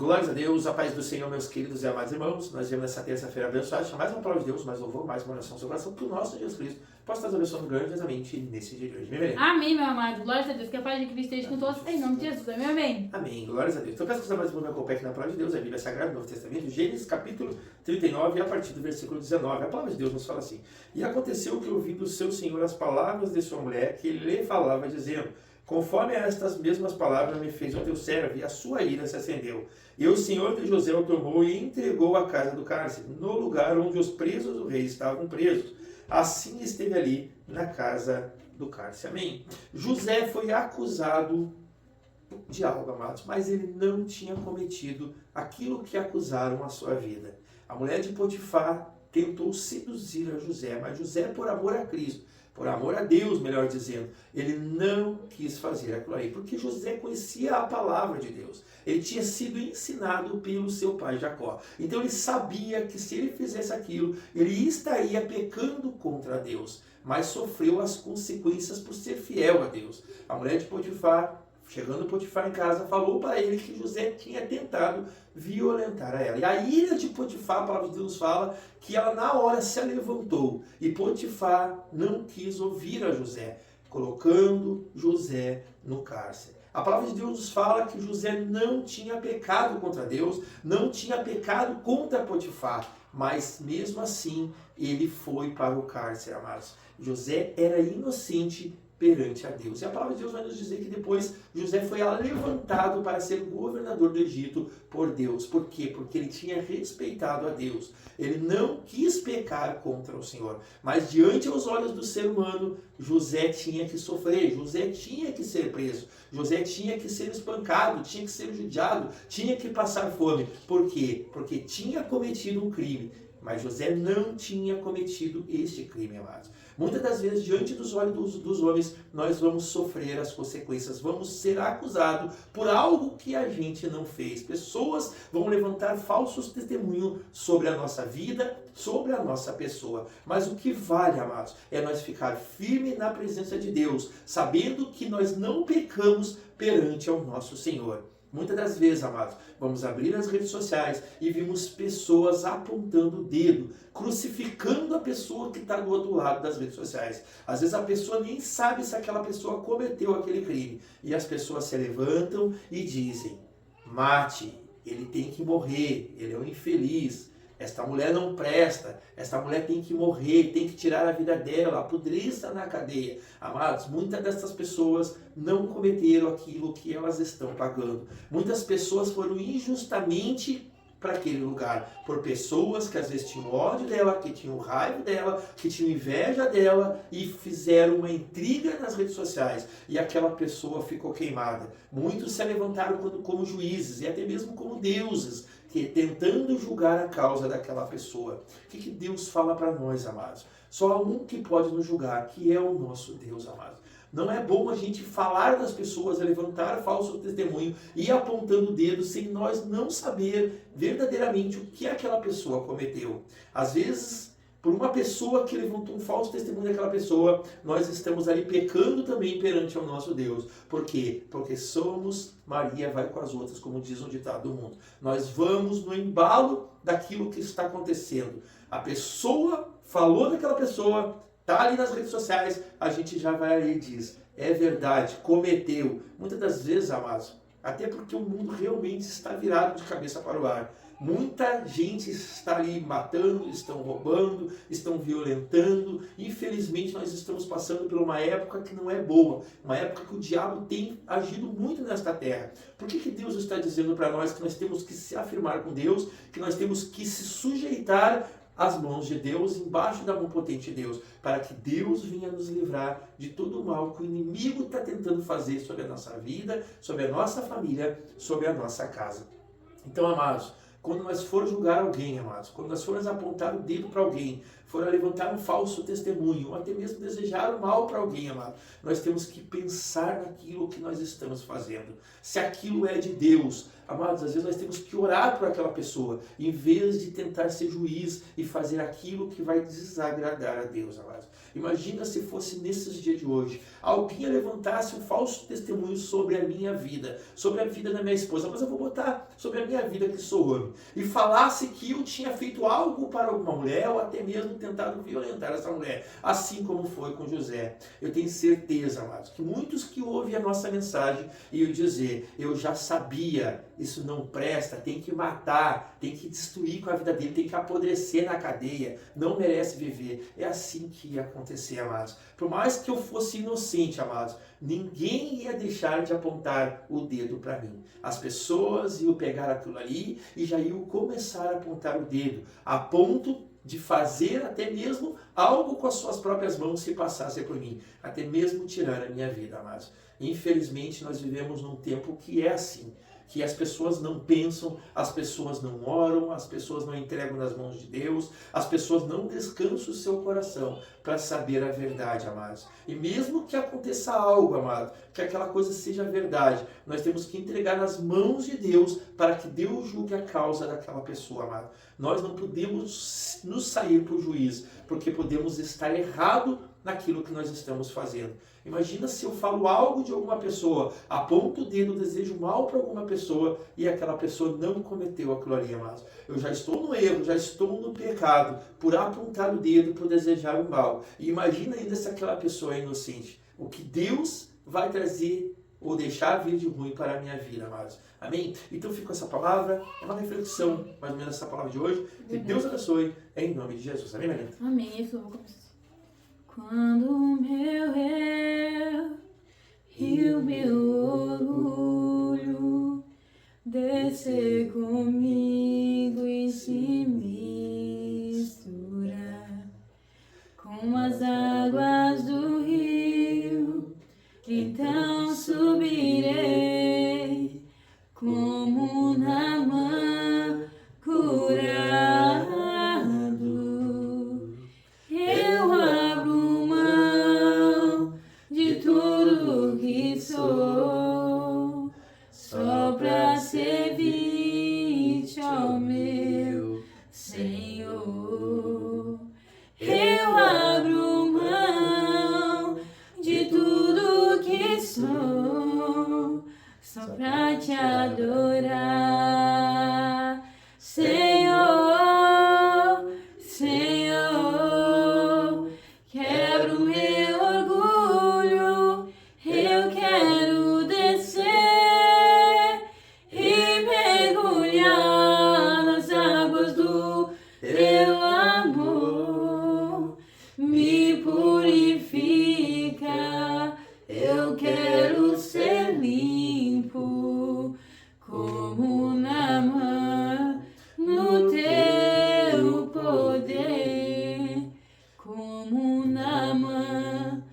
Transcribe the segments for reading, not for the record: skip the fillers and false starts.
Glórias a Deus, a paz do Senhor, meus queridos e amados irmãos. Nós vemos nessa terça-feira abençoada, mais uma palavra de Deus, mais louvor, mais uma oração ao seu coração, que o nosso Jesus Cristo possa estar abençoando grandiosamente nesse dia de hoje. Amém? Amém, meu amado. Glórias a Deus. Que a paz de Cristo esteja com todos. Em nome de Jesus. Amém, amém. Amém. Glórias a Deus. Então, peço que você mais me acompanhe aqui na palavra de Deus, a Bíblia Sagrada, no Novo Testamento, Gênesis capítulo 39, a partir do versículo 19. A palavra de Deus nos fala assim: E aconteceu que ouviu do seu Senhor as palavras de sua mulher, que ele lhe falava, dizendo: Conforme a estas mesmas palavras me fez o teu servo, e a sua ira se acendeu. E o Senhor de José o tomou e entregou à casa do cárcere, no lugar onde os presos do rei estavam presos. Assim esteve ali na casa do cárcere. Amém? José foi acusado de algo, amados, mas ele não tinha cometido aquilo que acusaram a sua vida. A mulher de Potifar tentou seduzir a José, mas José, por amor a Cristo, por amor a Deus, melhor dizendo, ele não quis fazer aquilo aí, porque José conhecia a palavra de Deus. Ele tinha sido ensinado pelo seu pai Jacó. Então ele sabia que se ele fizesse aquilo, ele estaria pecando contra Deus, mas sofreu as consequências por ser fiel a Deus. A mulher de Potifar, chegando Potifar em casa, falou para ele que José tinha tentado violentar a ela. E a ira de Potifar, a palavra de Deus fala que ela na hora se levantou. E Potifar não quis ouvir a José, colocando José no cárcere. A palavra de Deus nos fala que José não tinha pecado contra Deus, não tinha pecado contra Potifar, mas mesmo assim ele foi para o cárcere, amados. José era inocente perante a Deus. E a palavra de Deus vai nos dizer que depois José foi levantado para ser governador do Egito por Deus. Por quê? Porque ele tinha respeitado a Deus. Ele não quis pecar contra o Senhor. Mas diante aos olhos do ser humano, José tinha que sofrer, José tinha que ser preso, José tinha que ser espancado, tinha que ser judiado, tinha que passar fome. Por quê? Porque tinha cometido um crime. Mas José não tinha cometido este crime, amados. Muitas das vezes, diante dos olhos dos homens, nós vamos sofrer as consequências, vamos ser acusados por algo que a gente não fez. Pessoas vão levantar falsos testemunhos sobre a nossa vida, sobre a nossa pessoa. Mas o que vale, amados, é nós ficar firme na presença de Deus, sabendo que nós não pecamos perante ao nosso Senhor. Muitas das vezes, amados, vamos abrir as redes sociais e vimos pessoas apontando o dedo, crucificando a pessoa que está do outro lado das redes sociais. Às vezes a pessoa nem sabe se aquela pessoa cometeu aquele crime. E as pessoas se levantam e dizem: mate, ele tem que morrer, ele é um infeliz. Esta mulher não presta, esta mulher tem que morrer, tem que tirar a vida dela, apodreça na cadeia. Amados, muitas dessas pessoas não cometeram aquilo que elas estão pagando. Muitas pessoas foram injustamente para aquele lugar, por pessoas que às vezes tinham ódio dela, que tinham raiva dela, que tinham inveja dela e fizeram uma intriga nas redes sociais e aquela pessoa ficou queimada. Muitos se levantaram como juízes e até mesmo como deuses, tentando julgar a causa daquela pessoa. O que Deus fala para nós, amados? Só há um que pode nos julgar, que é o nosso Deus, amados. Não é bom a gente falar das pessoas, levantar falso testemunho e ir apontando o dedo sem nós não saber verdadeiramente o que aquela pessoa cometeu. Às vezes, por uma pessoa que levantou um falso testemunho daquela pessoa, nós estamos ali pecando também perante ao nosso Deus. Por quê? Porque somos Maria vai com as outras, como diz um ditado do mundo. Nós vamos no embalo daquilo que está acontecendo. A pessoa falou daquela pessoa, está ali nas redes sociais, a gente já vai ali e diz: é verdade, cometeu. Muitas das vezes, amados, até porque o mundo realmente está virado de cabeça para o ar. Muita gente está ali matando, estão roubando, estão violentando. Infelizmente, nós estamos passando por uma época que não é boa. Uma época que o diabo tem agido muito nesta terra. Por que Deus está dizendo para nós que nós temos que se afirmar com Deus, que nós temos que se sujeitar às mãos de Deus, embaixo da mão potente de Deus, para que Deus venha nos livrar de todo o mal que o inimigo está tentando fazer sobre a nossa vida, sobre a nossa família, sobre a nossa casa? Então, amados, quando nós formos julgar alguém, amados, quando nós formos apontar o dedo para alguém, for levantar um falso testemunho, ou até mesmo desejar o mal para alguém, amado, nós temos que pensar naquilo que nós estamos fazendo. Se aquilo é de Deus, amados, às vezes nós temos que orar por aquela pessoa, em vez de tentar ser juiz e fazer aquilo que vai desagradar a Deus, amados. Imagina se fosse nesses dias de hoje, alguém levantasse um falso testemunho sobre a minha vida, sobre a vida da minha esposa, mas eu vou botar sobre a minha vida que sou homem, e falasse que eu tinha feito algo para alguma mulher, ou até mesmo tentado violentar essa mulher, assim como foi com José. Eu tenho certeza, amados, que muitos que ouvem a nossa mensagem iam dizer: eu já sabia, isso não presta, tem que matar, tem que destruir com a vida dele, tem que apodrecer na cadeia, não merece viver. É assim que ia acontecer, amados. Por mais que eu fosse inocente, amados, ninguém ia deixar de apontar o dedo para mim. As pessoas iam pegar aquilo ali e já iam começar a apontar o dedo, a ponto de fazer até mesmo algo com as suas próprias mãos se passasse por mim, até mesmo tirar a minha vida, amados. Infelizmente, nós vivemos num tempo que é assim, que as pessoas não pensam, as pessoas não oram, as pessoas não entregam nas mãos de Deus, as pessoas não descansam o seu coração para saber a verdade, amados. E mesmo que aconteça algo, amado, que aquela coisa seja verdade, nós temos que entregar nas mãos de Deus para que Deus julgue a causa daquela pessoa, amado. Nós não podemos nos sair para o juiz, porque podemos estar errado naquilo que nós estamos fazendo. Imagina se eu falo algo de alguma pessoa, aponto o dedo, desejo mal para alguma pessoa e aquela pessoa não cometeu aquilo ali, amados. Eu já estou no erro, já estou no pecado por apontar o dedo, por desejar o mal. E imagina ainda se aquela pessoa é inocente. O que Deus vai trazer ou deixar vir de ruim para a minha vida, amados. Amém? Então fica com essa palavra, é uma reflexão, mais ou menos essa palavra de hoje. Que Deus abençoe, em nome de Jesus. Amém, Maria? Amém. Isso eu vou começar. Quando o meu eu e o meu orgulho descer comigo e se misturar com as águas do rio, então subirei como Naamã curado. Eu abro mão de tudo que sou, só pra servir-te, ó meu Senhor. Eu abro mão de tudo que sou, só pra te adorar, Senhor, Senhor. Quebra o meu orgulho, eu quero descer e mergulhar nas águas do teu amor. Me purifica, eu quero ser limpo como Naamã no teu poder, como Naamã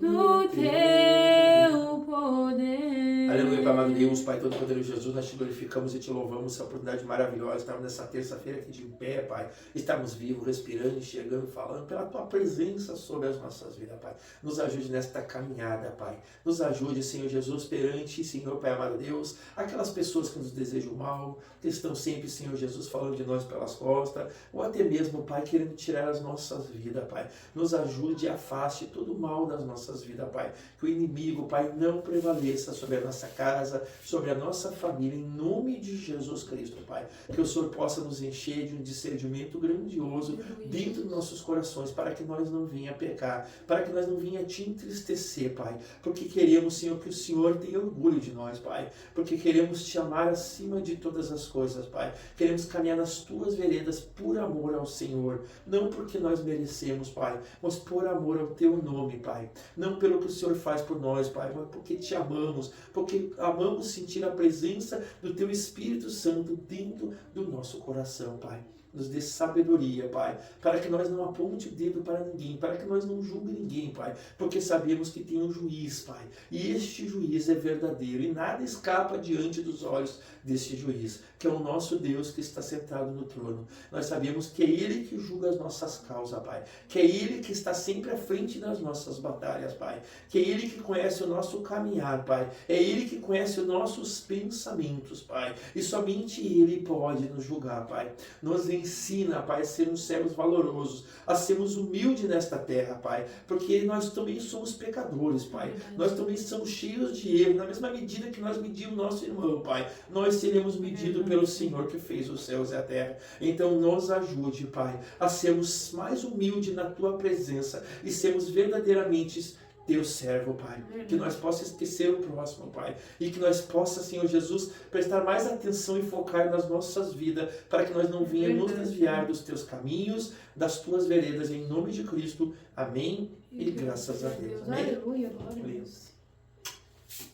no teu poder. Aleluia, Pai amado Deus, Pai Todo-Poderoso Jesus, nós te glorificamos e te louvamos essa oportunidade maravilhosa. Estamos nessa terça-feira aqui de pé, Pai. Estamos vivos, respirando, enxergando, falando pela Tua presença sobre as nossas vidas, Pai. Nos ajude nesta caminhada, Pai. Nos ajude, Senhor Jesus, perante, Senhor, Pai amado Deus, aquelas pessoas que nos desejam mal, que estão sempre, Senhor Jesus, falando de nós pelas costas, ou até mesmo, Pai, querendo tirar as nossas vidas, Pai. Nos ajude e afaste todo o mal das nossas vidas, Pai. Que o inimigo, Pai, não prevaleça sobre a nossa casa, sobre a nossa família, em nome de Jesus Cristo, Pai. Que o Senhor possa nos encher de um discernimento grandioso dentro dos nossos corações, para que nós não venha pecar, para que nós não venha te entristecer, Pai. Porque queremos, Senhor, que o Senhor tenha orgulho de nós, Pai. Porque queremos te amar acima de todas as coisas, Pai. Queremos caminhar nas tuas veredas por amor ao Senhor. Não porque nós merecemos, Pai, mas por amor ao teu nome, Pai. Não pelo que o Senhor faz por nós, Pai, mas porque te amamos, porque amamos sentir a presença do teu Espírito Santo dentro do nosso coração, Pai. Nos dê sabedoria, Pai, para que nós não aponte o dedo para ninguém, para que nós não julgue ninguém, Pai, porque sabemos que tem um juiz, Pai, e este juiz é verdadeiro e nada escapa diante dos olhos deste juiz, que é o nosso Deus que está sentado no trono. Nós sabemos que é Ele que julga as nossas causas, Pai, que é Ele que está sempre à frente das nossas batalhas, Pai, que é Ele que conhece o nosso caminhar, Pai, é Ele que conhece o nosso nossos pensamentos, Pai. E somente Ele pode nos julgar, Pai. Nos ensina, Pai, a sermos servos valorosos, a sermos humildes nesta terra, Pai. Porque nós também somos pecadores, Pai. Nós também somos cheios de erro. Na mesma medida que nós medimos nosso irmão, Pai, nós seremos medidos pelo Senhor que fez os céus e a terra. Então nos ajude, Pai, a sermos mais humildes na Tua presença e sermos verdadeiramente Teu servo, Pai. Que nós possamos esquecer o próximo, Pai. E que nós possamos, Senhor Jesus, prestar mais atenção e focar nas nossas vidas, para que nós não venhamos nos desviar dos Teus caminhos, das Tuas veredas, em nome de Cristo. Amém. E graças a Deus. Amém. Aleluia, glória a Deus.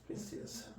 Princesa.